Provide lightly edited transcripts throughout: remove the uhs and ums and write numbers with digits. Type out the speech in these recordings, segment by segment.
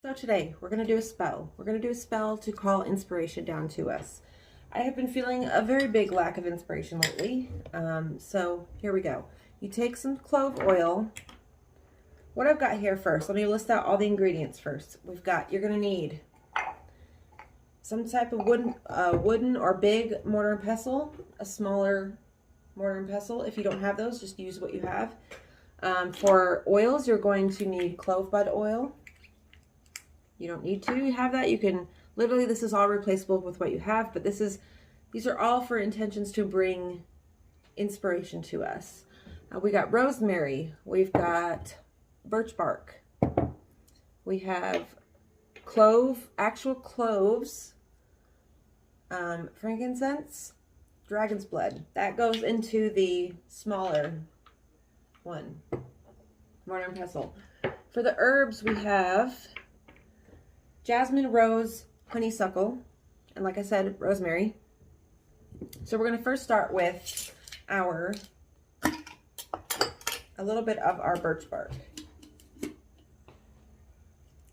So today we're going to do a spell. We're going to do a spell to call inspiration down to us. I have been feeling a very big lack of inspiration lately. So here we go. You take some clove oil. What I've got here first, let me list out all the ingredients first. You're going to need some type of wooden or big mortar and pestle, a smaller mortar and pestle. If you don't have those, just use what you have. For oils, you're going to need clove bud oil. You don't need to have that. You can, literally, this is all replaceable with what you have, but these are all for intentions to bring inspiration to us. We got rosemary. We've got birch bark. We have actual cloves, frankincense, dragon's blood. That goes into the smaller one, mortar and pestle. For the herbs, we have jasmine, rose, honeysuckle, and like I said, rosemary. So we're going to first start with a little bit of our birch bark.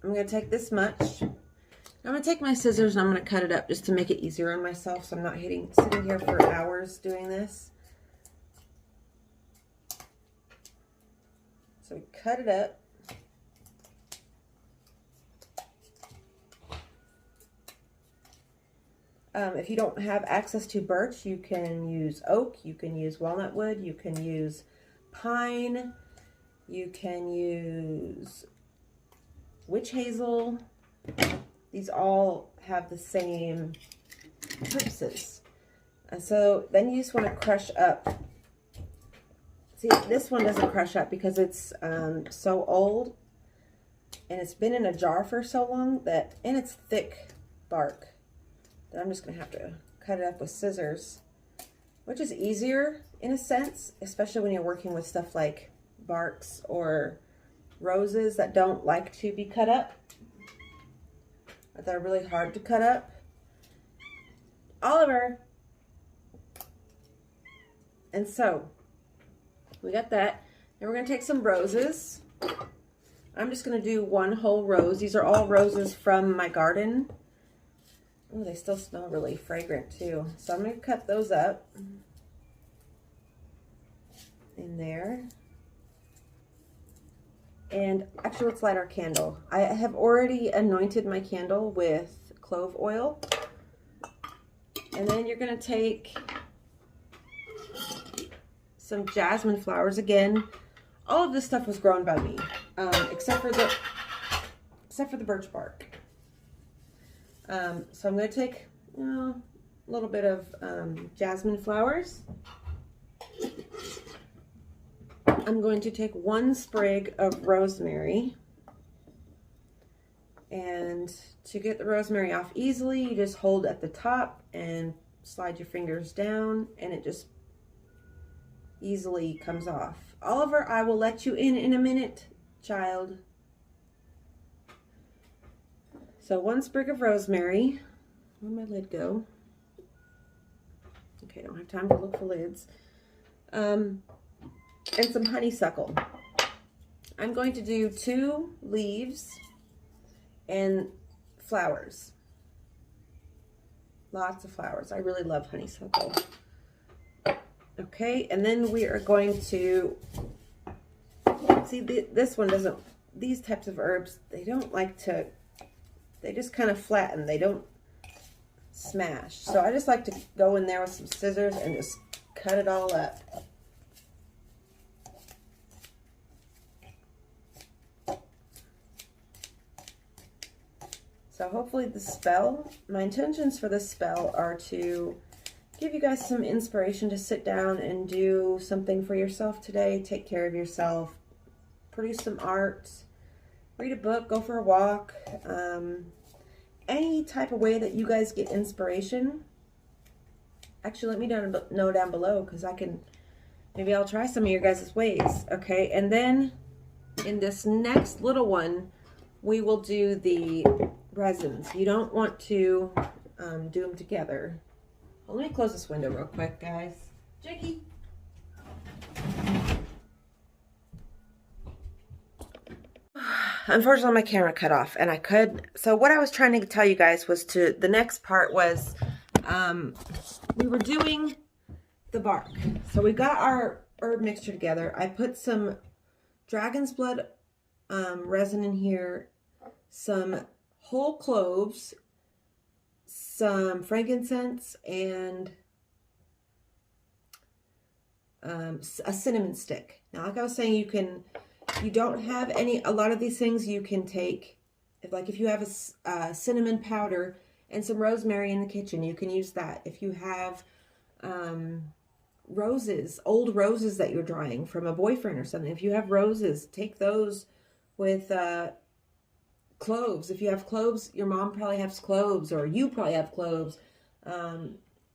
I'm going to take this much. I'm going to take my scissors and I'm going to cut it up just to make it easier on myself, so I'm not sitting here for hours doing this. So we cut it up. If you don't have access to birch, you can use oak, you can use walnut wood, you can use pine, you can use witch hazel. These all have the same purposes. And so then you just want to crush up. See, this one doesn't crush up because it's so old and it's been in a jar for so long and it's thick bark. I'm just going to have to cut it up with scissors, which is easier in a sense, especially when you're working with stuff like barks or roses that don't like to be cut up, but they're really hard to cut up. Oliver! And so, we got that. Now we're going to take some roses. I'm just going to do one whole rose. These are all roses from my garden. Oh, they still smell really fragrant too. So I'm going to cut those up in there. And actually, let's light our candle. I have already anointed my candle with clove oil. And then you're going to take some jasmine flowers. Again, all of this stuff was grown by me, except for the birch bark. So I'm going to take a little bit of jasmine flowers. I'm going to take one sprig of rosemary. And to get the rosemary off easily, you just hold at the top and slide your fingers down, and it just easily comes off. Oliver, I will let you in a minute, child. So one sprig of rosemary. Where'd my lid go? Okay, I don't have time to look for lids. And some honeysuckle. I'm going to do 2 leaves and flowers. Lots of flowers. I really love honeysuckle. Okay, and then we are going to, see, this one doesn't, these types of herbs, they don't like to, they just kind of flatten. They don't smash. So I just like to go in there with some scissors and just cut it all up. So hopefully the spell, my intentions for this spell are to give you guys some inspiration to sit down and do something for yourself today. Take care of yourself. Produce some art. Read a book, go for a walk, any type of way that you guys get inspiration. Actually, let me know down below, because maybe I'll try some of your guys' ways, okay? And then in this next little one, we will do the resins. You don't want to do them together. Well, let me close this window real quick, guys. Jakey. unfortunately my camera cut off, and so what I was trying to tell you guys was the next part was, we were doing the bark. So we got our herb mixture together. I put some dragon's blood resin in here, some whole cloves, some frankincense, and a cinnamon stick. Now, like I was saying, you don't have a lot of these things you can take, if you have a cinnamon powder and some rosemary in the kitchen, you can use that. If you have old roses that you're drying from a boyfriend or something, if you have roses, take those with cloves. If you have cloves, your mom probably has cloves, or you probably have cloves.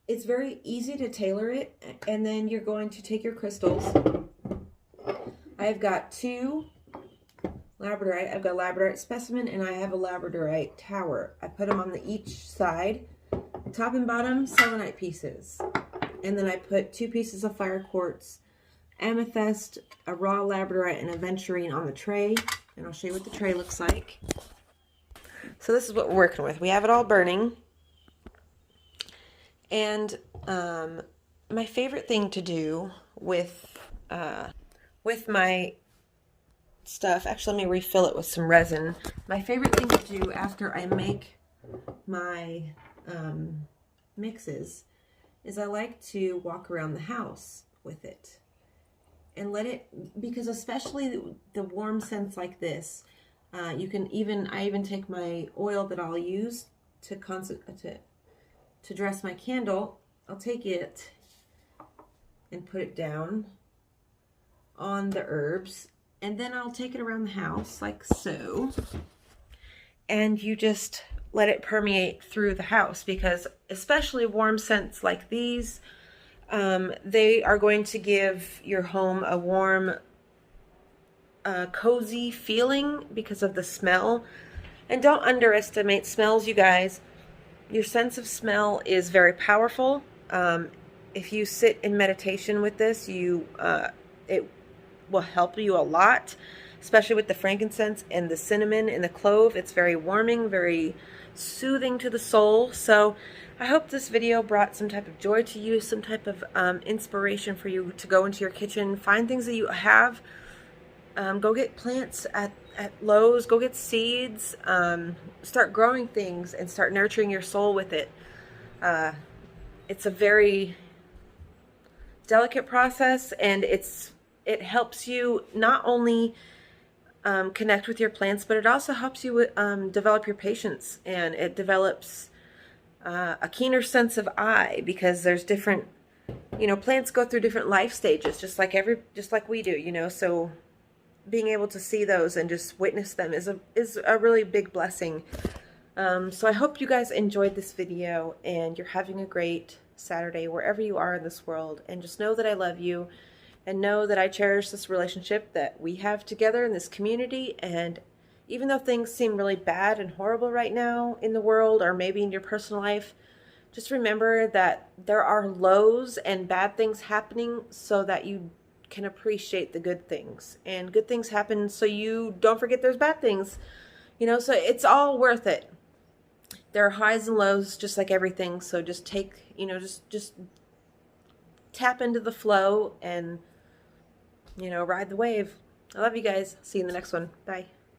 It's very easy to tailor it, and then you're going to take your crystals. I've got two labradorite. I've got a labradorite specimen, and I have a labradorite tower. I put them on each side, top and bottom, selenite pieces. And then I put 2 pieces of fire quartz, amethyst, a raw labradorite, and aventurine on the tray. And I'll show you what the tray looks like. So this is what we're working with. We have it all burning. And my favorite thing to do with my stuff, actually let me refill it with some resin. My favorite thing to do after I make my mixes is I like to walk around the house with it and let it, because especially the warm scents like this, I even take my oil that I'll use to dress my candle. I'll take it and put it down on the herbs, and then I'll take it around the house like so, and you just let it permeate through the house, because especially warm scents like these, they are going to give your home a warm, cozy feeling because of the smell. And don't underestimate smells, you guys. Your sense of smell is very powerful. If you sit in meditation with this, it will help you a lot, especially with the frankincense and the cinnamon and the clove. It's very warming, very soothing to the soul. So I hope this video brought some type of joy to you, some type of inspiration for you to go into your kitchen, find things that you have. Go get plants at Lowe's, go get seeds, start growing things and start nurturing your soul with it. It's a very delicate process, and it helps you not only connect with your plants, but it also helps you develop your patience, and it develops a keener sense of eye, because there's different, plants go through different life stages, just like we do, so being able to see those and just witness them is a really big blessing. So I hope you guys enjoyed this video, and you're having a great Saturday wherever you are in this world, and just know that I love you, and know that I cherish this relationship that we have together in this community. And even though things seem really bad and horrible right now in the world, or maybe in your personal life, just remember that there are lows and bad things happening so that you can appreciate the good things. And good things happen so you don't forget there's bad things. So it's all worth it. There are highs and lows just like everything. So just take, just tap into the flow and ride the wave. I love you guys. See you in the next one. Bye.